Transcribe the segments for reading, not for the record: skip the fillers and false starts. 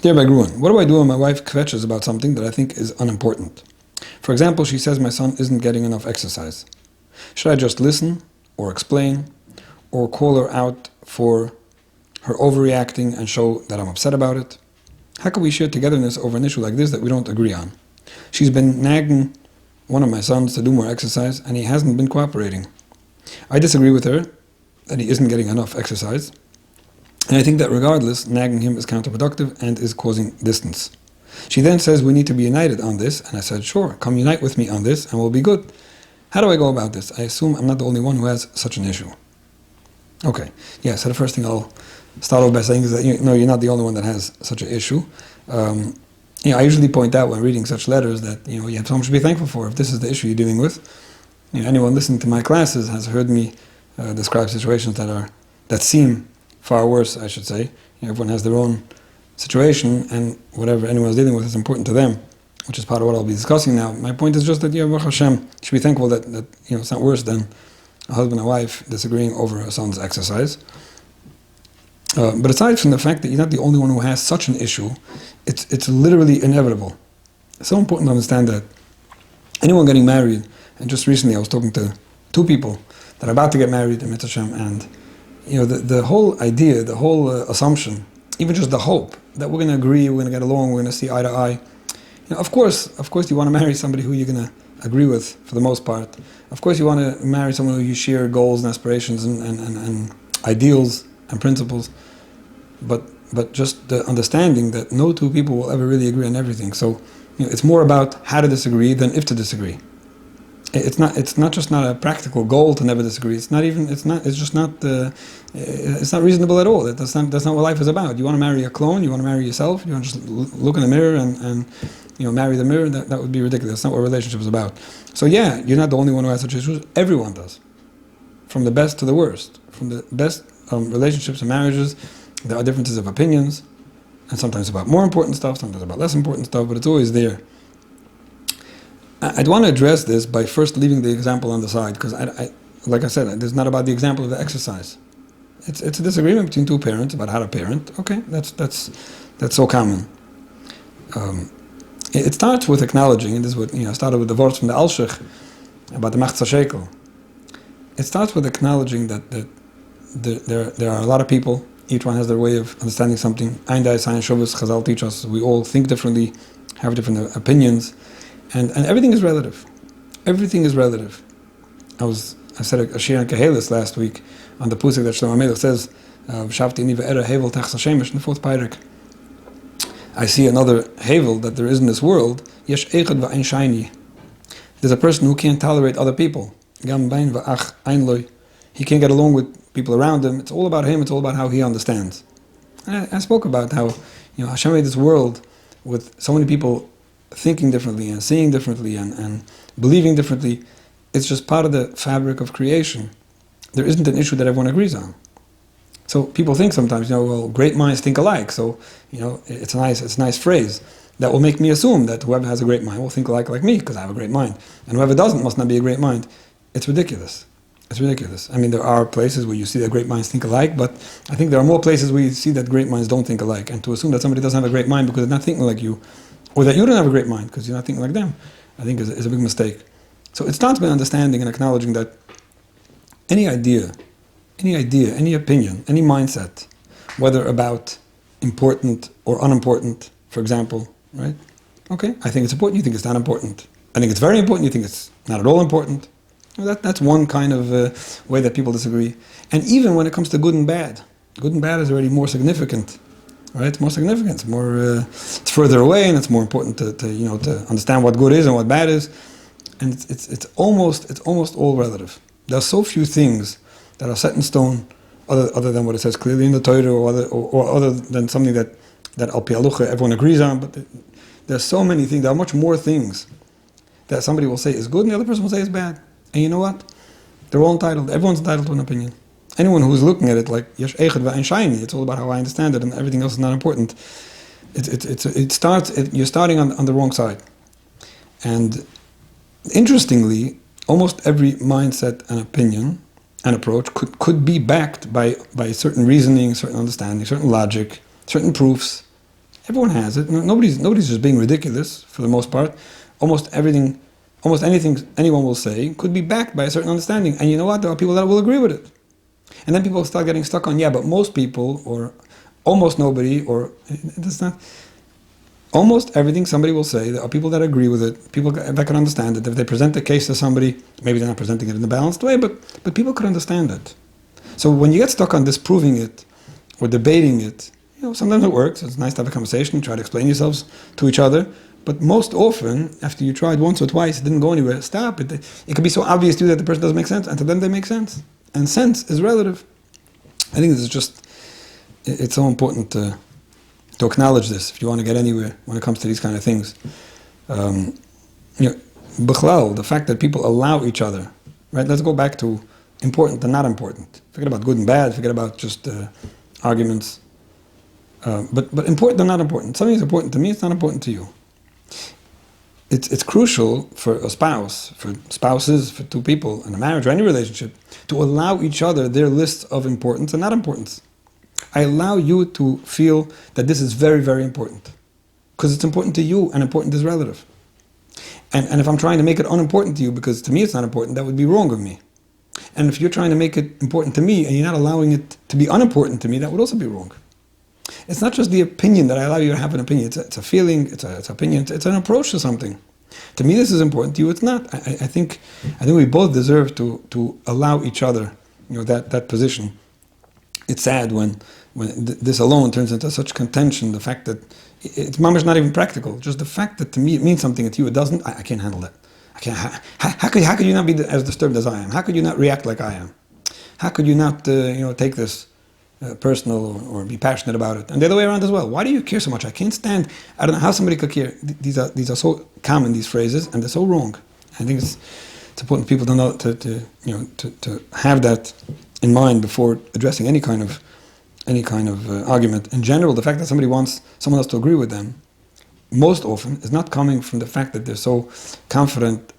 Dear Rabbi Gruen, what do I do when my wife kvetches about something that I think is unimportant? For example, she says my son isn't getting enough exercise. Should I just listen, or explain, or call her out for her overreacting and show that I'm upset about it? How can we share togetherness over an issue like this that we don't agree on? She's been nagging one of my sons to do more exercise, and he hasn't been cooperating. I disagree with her that he isn't getting enough exercise, and I think that regardless, nagging him is counterproductive and is causing distance. She then says we need to be united on this, and I said, sure, come unite with me on this, and we'll be good. How do I go about this? I assume I'm not the only one who has such an issue. Okay, yeah, so the first thing I'll start off by saying is that you're not the only one that has such an issue. I usually point out when reading such letters that you have so much to be thankful for if this is the issue you're dealing with. Anyone listening to my classes has heard me describe situations that seem far worse, I should say. Everyone has their own situation, and whatever anyone's dealing with is important to them, which is part of what I'll be discussing now. My point is just that Baruch Hashem should be thankful that it's not worse than a husband and wife disagreeing over a son's exercise. But aside from the fact that you're not the only one who has such an issue, it's literally inevitable. It's so important to understand that anyone getting married, and just recently I was talking to two people that are about to get married in Mitzvah Hashem, and the whole idea, the whole assumption, even just the hope that we're going to agree, we're going to get along, we're going to see eye to eye. Of course you want to marry somebody who you're going to agree with for the most part. Of course you want to marry someone who you share goals and aspirations and ideals and principles. But just the understanding that no two people will ever really agree on everything. So it's more about how to disagree than if to disagree. It's not just not a practical goal to never disagree. It's not reasonable at all. That's not what life is about. You want to marry a clone, you want to marry yourself, you want to just look in the mirror and marry the mirror. That would be ridiculous. That's not what a relationship is about. So yeah, you're not the only one who has such issues. Everyone does. From the best to the worst. From the best relationships and marriages, there are differences of opinions, and sometimes about more important stuff, sometimes about less important stuff, but it's always there. I'd want to address this by first leaving the example on the side, because like I said, it's not about the example of the exercise. It's a disagreement between two parents about how to parent. Okay, that's so common. It starts with acknowledging, and this is what I started with the words from the Alshich about the Machzah Shekel. It starts with acknowledging that there are a lot of people. Each one has their way of understanding something. Ein Dai Sein Shovus, Chazal teach us we all think differently, have different opinions. And everything is relative. Everything is relative. I said a shir in Kehelis last week on the Pusik that Shlomo Melech says, "V'shavti ani ve'era hevel tachas Hashemesh," in the fourth Peirik. I see another hevel that there is in this world. Yesh echad v'ain shayni. There's a person who can't tolerate other people. Gam bain v'ach ein loy. He can't get along with people around him. It's all about him. It's all about how he understands. And I spoke about how Hashem made this world with so many people thinking differently and seeing differently and believing differently. It's just part of the fabric of creation. There isn't an issue that everyone agrees on. So people think sometimes, well, great minds think alike. So, it's a nice phrase that will make me assume that whoever has a great mind will think alike like me because I have a great mind. And whoever doesn't must not be a great mind. It's ridiculous. It's ridiculous. I mean, there are places where you see that great minds think alike, but I think there are more places where you see that great minds don't think alike. And to assume that somebody doesn't have a great mind because they're not thinking like you, or that you don't have a great mind because you're not thinking like them, I think is a big mistake. So it starts by understanding and acknowledging that any idea, any opinion, any mindset, whether about important or unimportant, for example, right? Okay, I think it's important, you think it's not important. I think it's very important, you think it's not at all important. Well, that's one kind of way that people disagree. And even when it comes to good and bad is already more significant. Right, it's more significant. It's further away, and it's more important to understand what good is and what bad is. And it's almost all relative. There are so few things that are set in stone, other than what it says clearly in the Torah, or other than something that al pi halucha everyone agrees on. But there's so many things. There are much more things that somebody will say is good, and the other person will say is bad. And you know what? They're all entitled. Everyone's entitled to an opinion. Anyone who's looking at it like yesh echad v'ain shayni, it's all about how I understand it, and everything else is not important. You're starting on the wrong side. And interestingly, almost every mindset and opinion and approach could be backed by certain reasoning, certain understanding, certain logic, certain proofs. Everyone has it. Nobody's just being ridiculous for the most part. Almost anything anyone will say could be backed by a certain understanding. And you know what? There are people that will agree with it. And then people start getting stuck on, but most people, or almost nobody, or it's not. Almost everything somebody will say, there are people that agree with it, people that can understand it. If they present the case to somebody, maybe they're not presenting it in a balanced way, but people could understand it. So when you get stuck on disproving it or debating it, sometimes it works. It's nice to have a conversation, try to explain yourselves to each other. But most often, after you tried once or twice, it didn't go anywhere, stop. It could be so obvious to you that the person doesn't make sense, and to them they make sense. And sense is relative. I think this is just, it's so important to acknowledge this if you want to get anywhere when it comes to these kind of things. Bichlal, the fact that people allow each other, right? Let's go back to important and not important. Forget about good and bad, forget about just arguments. But important and not important. Something is important to me, it's not important to you. It's crucial for a spouse, for spouses, for two people in a marriage or any relationship, to allow each other their lists of importance and not importance. I allow you to feel that this is very, very important. Because it's important to you, and important is relative. And if I'm trying to make it unimportant to you because to me it's not important, that would be wrong of me. And if you're trying to make it important to me and you're not allowing it to be unimportant to me, that would also be wrong. It's not just the opinion that I allow you to have an opinion. It's a feeling, it's an opinion, it's an approach to something. To me this is important, to you it's not. I think we both deserve to allow each other that position. It's sad when this alone turns into such contention, the fact that it's mamash not even practical. Just the fact that to me it means something and to you it doesn't, I can't handle that. I can't. How could you not be as disturbed as I am? How could you not react like I am? How could you not take this personal or be passionate about it? And the other way around as well. Why do you care so much? I can't stand. I don't know how somebody could care. These are so common, these phrases, and they're so wrong. I think it's important for people to know to have that in mind before addressing any kind of argument. In general, the fact that somebody wants someone else to agree with them, most often, is not coming from the fact that they're so confident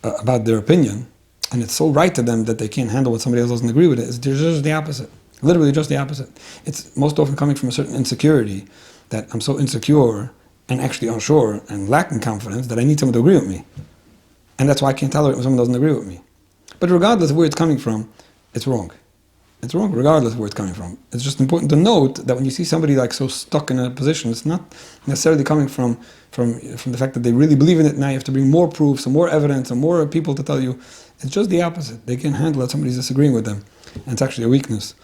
about their opinion, and it's so right to them that they can't handle what somebody else doesn't agree with it. It's just the opposite. Literally just the opposite. It's most often coming from a certain insecurity, that I'm so insecure and actually unsure and lacking confidence that I need someone to agree with me. And that's why I can't tolerate when someone doesn't agree with me. But regardless of where it's coming from, it's wrong. It's wrong regardless of where it's coming from. It's just important to note that when you see somebody like so stuck in a position, it's not necessarily coming from the fact that they really believe in it. Now you have to bring more proof, some more evidence, and more people to tell you. It's just the opposite. They can't handle that somebody's disagreeing with them. And it's actually a weakness.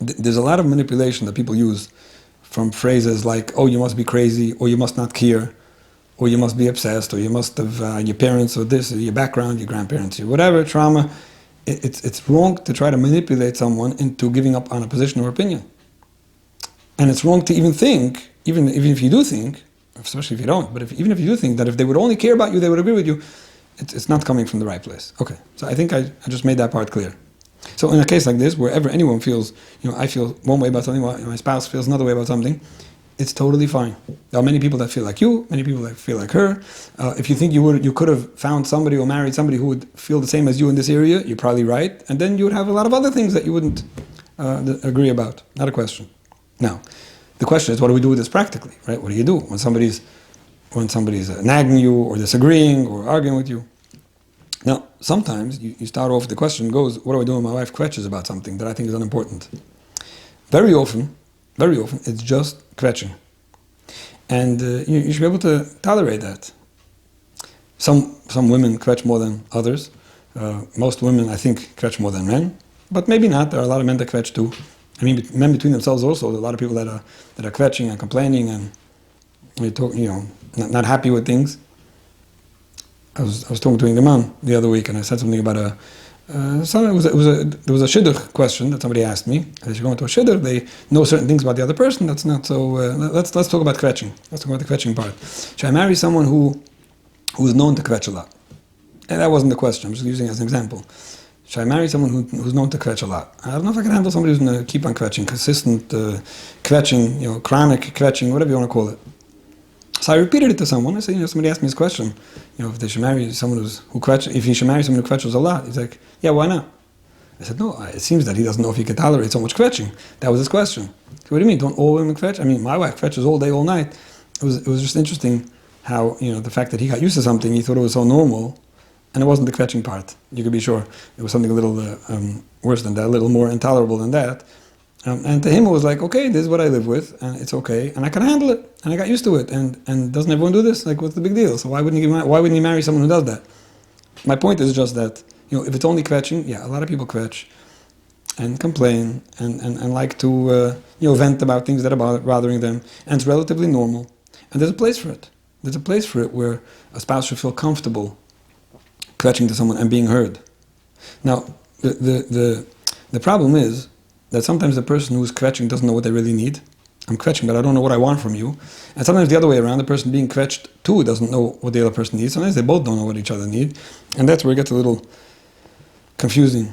There's a lot of manipulation that people use from phrases like, oh, you must be crazy, or you must not care, or you must be obsessed, or you must have your parents, or this, or your background, your grandparents, your whatever, trauma. It's wrong to try to manipulate someone into giving up on a position or opinion. And it's wrong to even think, even if you do think, especially if you don't, but even if you do think that if they would only care about you, they would agree with you, it's not coming from the right place. Okay, so I think I just made that part clear. So in a case like this, wherever anyone feels, I feel one way about something, my spouse feels another way about something, it's totally fine. There are many people that feel like you, many people that feel like her. If you think you could have found somebody or married somebody who would feel the same as you in this area, you're probably right. And then you would have a lot of other things that you wouldn't agree about. Not a question. Now, the question is, what do we do with this practically, right? What do you do when somebody's nagging you or disagreeing or arguing with you? Now, sometimes you start off, the question goes, what do I do when my wife kvetches about something that I think is unimportant? Very often, it's just kvetching. And you should be able to tolerate that. Some women kvetch more than others. Most women, I think, kvetch more than men. But maybe not. There are a lot of men that kvetch too. I mean, men between themselves also, there are a lot of people that are kvetching and complaining and not happy with things. I was talking to a man the other week, and I said something about there was a shidduch question that somebody asked me. As you go into a shidduch, they know certain things about the other person. That's not so. Let's talk about kvetching. Let's talk about the kvetching part. Should I marry someone who's known to kvetch a lot? And that wasn't the question. I'm just using it as an example. Should I marry someone who's known to kvetch a lot? I don't know if I can handle somebody who's going to keep on kvetching, consistent kvetching, chronic kvetching, whatever you want to call it. So I repeated it to someone. I said, somebody asked me this question, if they should marry someone if he should marry someone who kvetches a lot. He's like, yeah, why not? I said, no, it seems that he doesn't know if he can tolerate so much kvetching. That was his question. So what do you mean, don't all women kvetch? I mean, my wife kvetches all day, all night. It was just interesting how, the fact that he got used to something, he thought it was so normal, and it wasn't the kvetching part. You could be sure it was something a little worse than that, a little more intolerable than that. And to him it was like, okay, this is what I live with, and it's okay, and I can handle it, and I got used to it, and doesn't everyone do this? Like, what's the big deal? So why wouldn't he marry someone who does that? My point is just that, if it's only kvetching, yeah, a lot of people kvetch and complain and like to vent about things that are bothering them, and it's relatively normal, and there's a place for it. There's a place for it where a spouse should feel comfortable kvetching to someone and being heard. Now, the problem is that sometimes the person who is kvetching doesn't know what they really need. I'm kvetching, but I don't know what I want from you. And sometimes the other way around, the person being kvetched too doesn't know what the other person needs. Sometimes they both don't know what each other need. And that's where it gets a little confusing.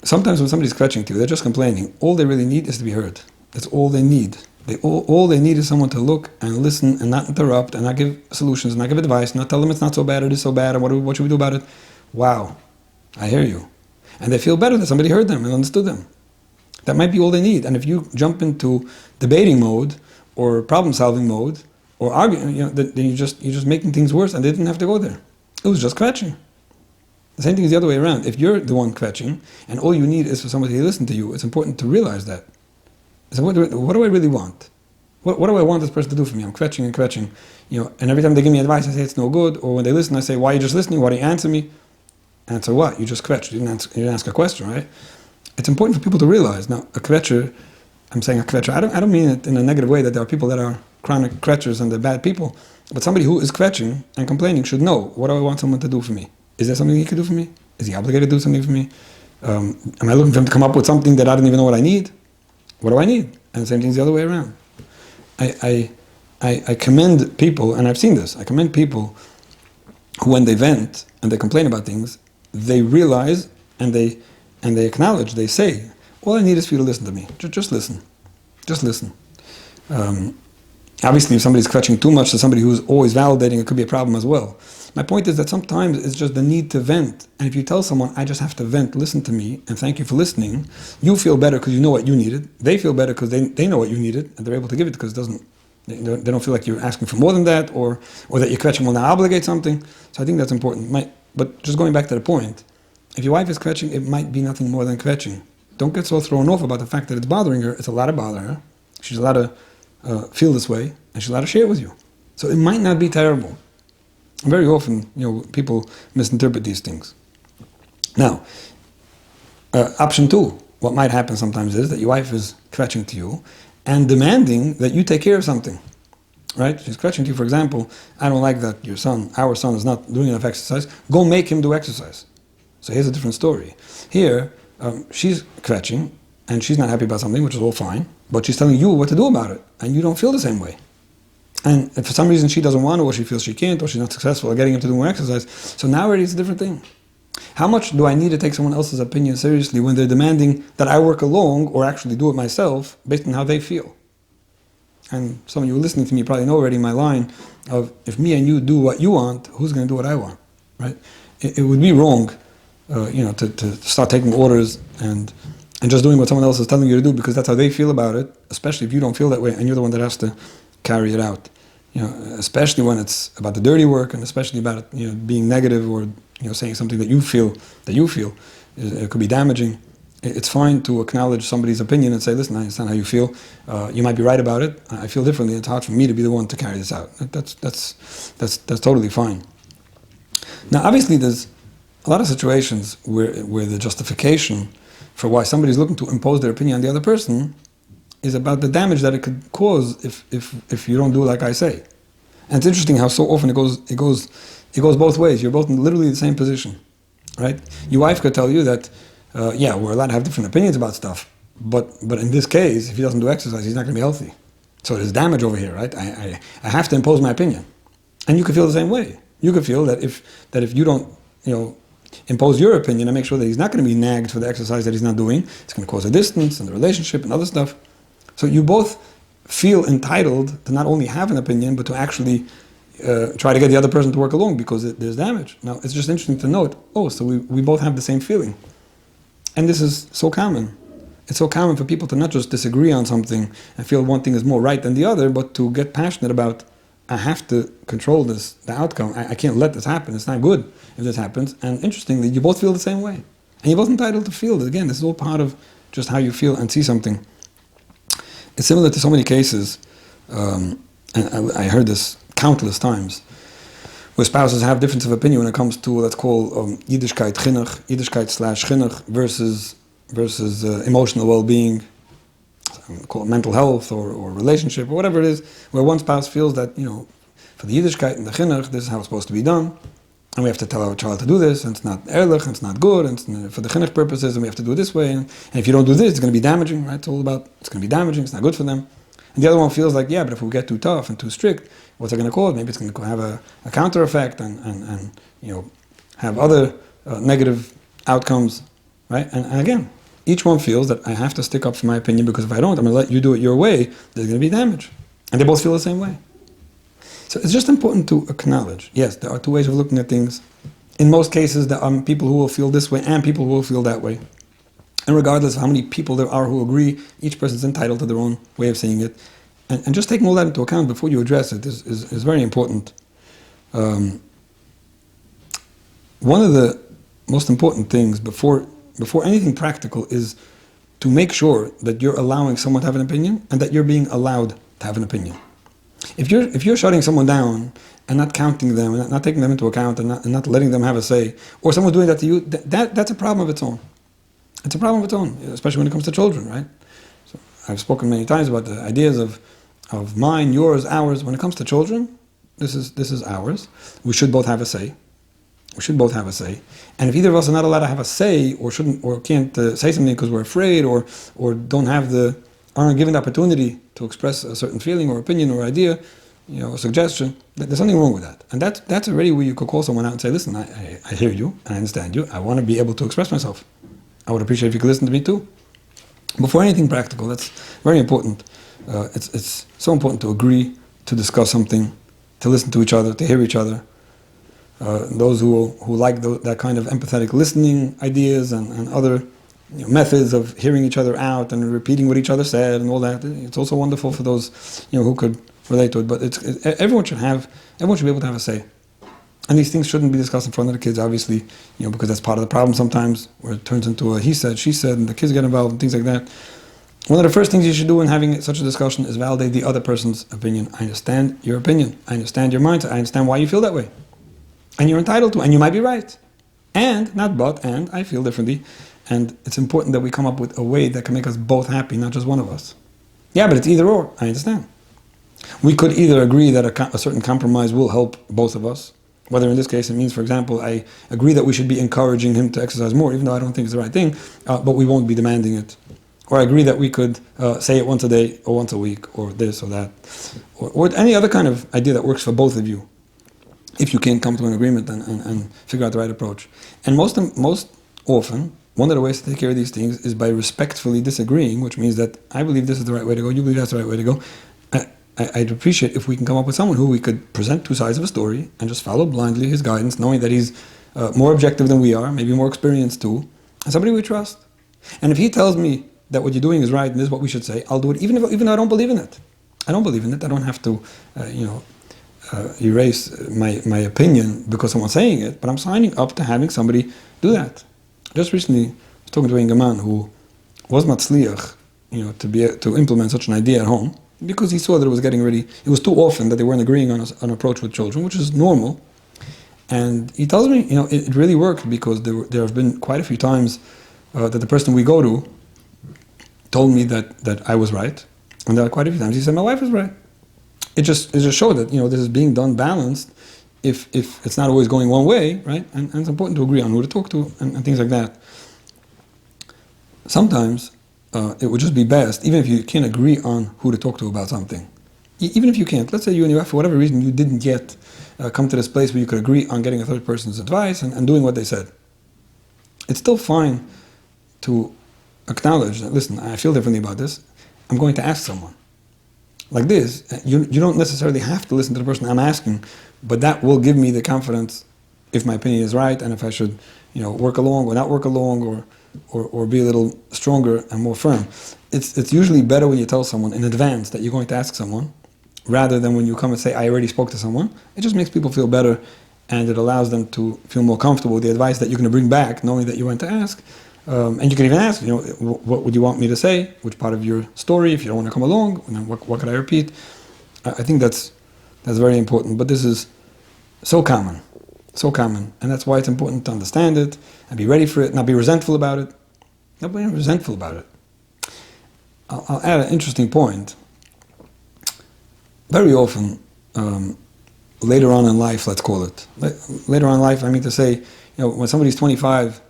Sometimes when somebody's kvetching to you, they're just complaining. All they really need is to be heard. That's all they need. All they need is someone to look and listen and not interrupt and not give solutions, not give advice, not tell them it's not so bad, it is so bad, and what should we do about it? Wow, I hear you. And they feel better that somebody heard them and understood them. That might be all they need. And if you jump into debating mode or problem-solving mode or arguing, then you're just making things worse, and they didn't have to go there. It was just kvetching. The same thing is the other way around. If you're the one kvetching and all you need is for somebody to listen to you, it's important to realize that. So what do I really want? What do I want this person to do for me? I'm kvetching and kvetching, and every time they give me advice, I say it's no good. Or when they listen, I say, why are you just listening? Why don't you answer me? Answer what? You just kvetched. You didn't ask a question, right? It's important for people to realize. Now, a kvetcher, I'm saying a kvetcher, I don't mean it in a negative way that there are people that are chronic kvetchers and they're bad people. But somebody who is kvetching and complaining should know, what do I want someone to do for me? Is there something he could do for me? Is he obligated to do something for me? Am I looking for him to come up with something that I don't even know what I need? What do I need? And the same thing's the other way around. I commend people, and I've seen this, I commend people who, when they vent and they complain about things, they realize and they acknowledge, they say, all I need is for you to listen to me. Just listen. Just listen. Obviously, if somebody's kvetching too much to somebody who's always validating, it could be a problem as well. My point is that sometimes it's just the need to vent. And if you tell someone, I just have to vent, listen to me, and thank you for listening, you feel better because you know what you needed. They feel better because they know what you needed, and they're able to give it because they don't feel like you're asking for more than that, or that your kvetching will now obligate something. So I think that's important. But just going back to the point, if your wife is kvetching, it might be nothing more than kvetching. Don't get so thrown off about the fact that it's bothering her. It's allowed to bother her. She's allowed to feel this way, and she's allowed to share it with you. So it might not be terrible. Very often, people misinterpret these things. Now, option 2, what might happen sometimes is that your wife is kvetching to you and demanding that you take care of something, right? She's kvetching to you, for example, I don't like that our son is not doing enough exercise, go make him do exercise. So here's a different story. Here, she's kvetching, and she's not happy about something, which is all fine, but she's telling you what to do about it, and you don't feel the same way. And if for some reason she doesn't want to, or she feels she can't, or she's not successful at getting him to do more exercise, so now already it's a different thing. How much do I need to take someone else's opinion seriously when they're demanding that I work along, or actually do it myself, based on how they feel? And some of you listening to me probably know already my line of, if me and you do what you want, who's going to do what I want, right? It would be wrong, to start taking orders and just doing what someone else is telling you to do because that's how they feel about it, especially if you don't feel that way and you're the one that has to carry it out. Especially when it's about the dirty work, and especially about it, being negative or saying something that you feel it could be damaging. It's fine to acknowledge somebody's opinion and say, listen, I understand how you feel. You might be right about it. I feel differently. It's hard for me to be the one to carry this out. That's totally fine. Now, obviously, there's a lot of situations where the justification for why somebody's looking to impose their opinion on the other person is about the damage that it could cause if you don't do like I say. And it's interesting how so often it goes both ways. You're both in literally the same position, right? Your wife could tell you that, we're allowed to have different opinions about stuff, but in this case, if he doesn't do exercise, he's not going to be healthy. So there's damage over here, right? I have to impose my opinion, and you could feel the same way. You could feel that if you don't, impose your opinion and make sure that he's not going to be nagged for the exercise that he's not doing, it's going to cause a distance in the relationship and other stuff. So you both feel entitled to not only have an opinion, but to actually, try to get the other person to work along because there's damage. Now, it's just interesting to note, so we both have the same feeling. And this is so common. It's so common for people to not just disagree on something and feel one thing is more right than the other, but to get passionate about, I have to control the outcome. I can't let this happen. It's not good if this happens. And interestingly, you both feel the same way. And you're both entitled to feel it. Again, this is all part of just how you feel and see something. It's similar to so many cases, and I heard this countless times, where spouses have difference of opinion when it comes to, let's call Yiddishkeit chinuch, Yiddishkeit/chinuch versus emotional well-being, call it mental health or relationship or whatever it is, where one spouse feels that, for the Yiddishkeit and the chinuch, this is how it's supposed to be done, and we have to tell our child to do this, and it's not ehrlich, and it's not good, and it's for the chinuch purposes, and we have to do it this way, and if you don't do this, it's going to be damaging, right? It's all about, it's going to be damaging, it's not good for them. And the other one feels like, but if we get too tough and too strict, what's it going to cause? Maybe it's going to have a counter effect and have other negative outcomes, right? And again, each one feels that I have to stick up for my opinion because if I don't, I'm going to let you do it your way, there's going to be damage. And they both feel the same way. So it's just important to acknowledge, yes, there are two ways of looking at things. In most cases, there are people who will feel this way and people who will feel that way. And regardless of how many people there are who agree, each person is entitled to their own way of seeing it. And just taking all that into account before you address it is very important. One of the most important things before anything practical is to make sure that you're allowing someone to have an opinion and that you're being allowed to have an opinion. If you're shutting someone down and not counting them and not taking them into account and not letting them have a say, or someone doing that to you, that's a problem of its own. It's a problem of its own, especially when it comes to children, right? So I've spoken many times about the ideas of mine, yours, ours. When it comes to children, this is ours. We should both have a say. We should both have a say. And if either of us are not allowed to have a say, or shouldn't, or can't say something because we're afraid, or aren't given the opportunity to express a certain feeling or opinion or idea, a suggestion, there's something wrong with that. And that's already where you could call someone out and say, listen, I hear you, and I understand you. I want to be able to express myself. I would appreciate if you could listen to me too. Before anything practical, that's very important. It's so important to agree, to discuss something, to listen to each other, to hear each other. Those who like that kind of empathetic listening ideas and other methods of hearing each other out and repeating what each other said and all that, it's also wonderful for those who could relate to it. But everyone should be able to have a say. And these things shouldn't be discussed in front of the kids, obviously, because that's part of the problem sometimes, where it turns into a he said, she said, and the kids get involved and things like that. One of the first things you should do in having such a discussion is validate the other person's opinion. I understand your opinion. I understand your mindset. I understand why you feel that way. And you're entitled to, and you might be right. And I feel differently. And it's important that we come up with a way that can make us both happy, not just one of us. Yeah, but it's either or. I understand. We could either agree that a certain compromise will help both of us. Whether in this case it means, for example, I agree that we should be encouraging him to exercise more, even though I don't think it's the right thing, but we won't be demanding it. Or I agree that we could say it once a day or once a week or this or that. Or any other kind of idea that works for both of you, if you can come to an agreement and figure out the right approach. And most often, one of the ways to take care of these things is by respectfully disagreeing, which means that I believe this is the right way to go, you believe that's the right way to go. I'd appreciate if we can come up with someone who we could present two sides of a story and just follow blindly his guidance, knowing that he's more objective than we are, maybe more experienced too, and somebody we trust. And if he tells me that what you're doing is right and this is what we should say, I'll do it, even though I don't believe in it. I don't believe in it. I don't have to, erase my opinion because someone's saying it, but I'm signing up to having somebody do that. Just recently, I was talking to a young man who was matzliach, to implement such an idea at home, because he saw that it was getting ready. It was too often that they weren't agreeing on an approach with children, which is normal. And he tells me, it really worked because there have been quite a few times that the person we go to told me that I was right, and there are quite a few times he said my wife was right. It just showed that this is being done balanced. If it's not always going one way, right? And it's important to agree on who to talk to and things like that. Sometimes it would just be best, even if you can't agree on who to talk to about something. Even if you can't, let's say you and your wife, for whatever reason, you didn't yet come to this place where you could agree on getting a third person's advice and doing what they said. It's still fine to acknowledge that, listen, I feel differently about this. I'm going to ask someone. like this, you don't necessarily have to listen to the person I'm asking, but that will give me the confidence if my opinion is right and if I should, work along or not work along or be a little stronger and more firm. It's usually better when you tell someone in advance that you're going to ask someone, rather than when you come and say, I already spoke to someone. It just makes people feel better, and it allows them to feel more comfortable with the advice that you're going to bring back, knowing that you went to ask. And you can even ask, what would you want me to say? Which part of your story? If you don't want to come along, what could I repeat? I think that's very important. But this is so common, and that's why it's important to understand it and be ready for it, not be resentful about it. Not be resentful about it. I'll add an interesting point. Very often, later on in life, let's call it. Later on in life, I mean to say, when somebody's 25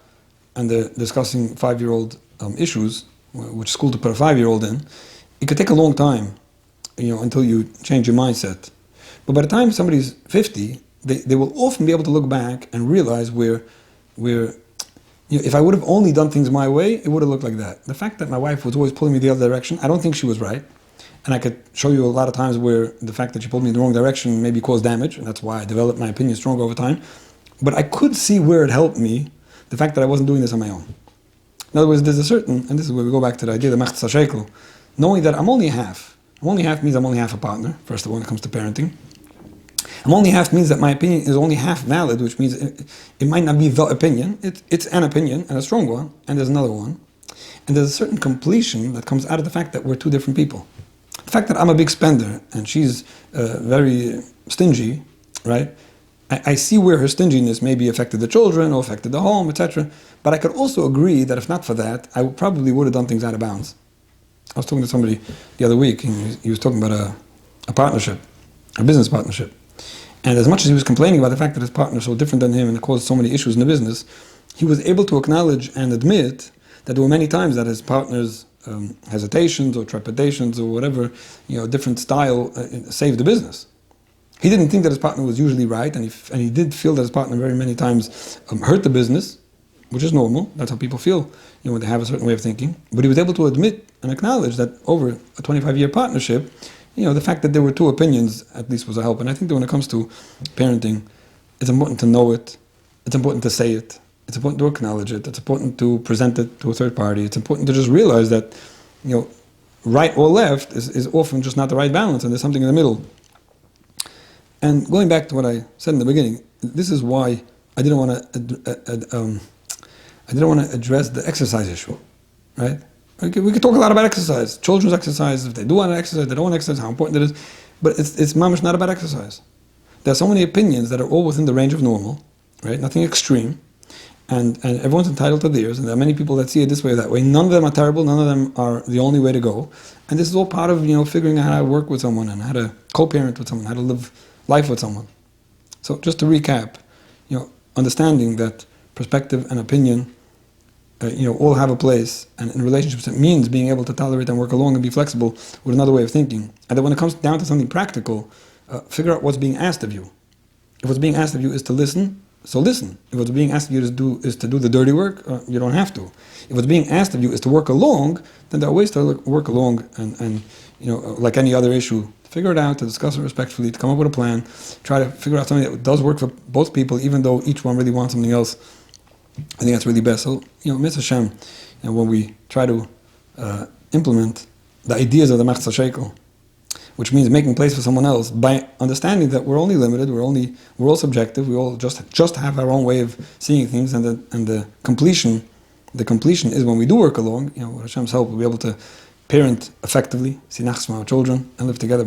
and they're discussing 5-year-old issues, which school to put a 5-year-old in, it could take a long time, until you change your mindset. But by the time somebody's 50, they will often be able to look back and realize where if I would have only done things my way, it would have looked like that. The fact that my wife was always pulling me the other direction, I don't think she was right. And I could show you a lot of times where the fact that she pulled me in the wrong direction maybe caused damage, and that's why I developed my opinion stronger over time. But I could see where it helped me, the fact that I wasn't doing this on my own. In other words, there's a certain, and this is where we go back to the idea of the mechza shekel, knowing that I'm only half. I'm only half means I'm only half a partner, first of all, when it comes to parenting. I'm only half means that my opinion is only half valid, which means it might not be the opinion. It's an opinion, and a strong one, and there's another one. And there's a certain completion that comes out of the fact that we're two different people. The fact that I'm a big spender and she's very stingy, right? I see where her stinginess maybe affected the children or affected the home, etc. But I could also agree that if not for that, I probably would have done things out of bounds. I was talking to somebody the other week, and he was talking about a partnership, a business partnership. And as much as he was complaining about the fact that his partner is so different than him and it caused so many issues in the business, he was able to acknowledge and admit that there were many times that his partner's hesitations or trepidations or whatever, different style saved the business. He didn't think that his partner was usually right, and he did feel that his partner very many times hurt the business, which is normal. That's how people feel, when they have a certain way of thinking. But he was able to admit and acknowledge that over a 25-year partnership, the fact that there were two opinions at least was a help. And I think that when it comes to parenting, it's important to know it. It's important to say it. It's important to acknowledge it. It's important to present it to a third party. It's important to just realize that, right or left is often just not the right balance, and there's something in the middle. And going back to what I said in the beginning, this is why I didn't want to address the exercise issue, right? We could talk a lot about exercise, children's exercise, if they do want to exercise, they don't want to exercise, how important it is. But it's mamish not about exercise. There are so many opinions that are all within the range of normal, right? Nothing extreme. And everyone's entitled to theirs, and there are many people that see it this way or that way. None of them are terrible, none of them are the only way to go. And this is all part of, figuring out how to work with someone and how to co-parent with someone, how to live life with someone. So just to recap, understanding that perspective and opinion, all have a place, and in relationships it means being able to tolerate and work along and be flexible with another way of thinking. And that when it comes down to something practical, figure out what's being asked of you. If what's being asked of you is to listen, so listen. If what's being asked of you is to do the dirty work, you don't have to. If what's being asked of you is to work along, then there are ways to work along, and like any other issue, figure it out, to discuss it respectfully, to come up with a plan, try to figure out something that does work for both people, even though each one really wants something else. I think that's really best. So, Mitzvah Hashem, when we try to implement the ideas of the mechza shekel, which means making place for someone else, by understanding that we're only limited, we're all subjective, we all just have our own way of seeing things, and the completion is when we do work along. With Hashem's help, we'll be able to parent effectively, sinach our children, and live together.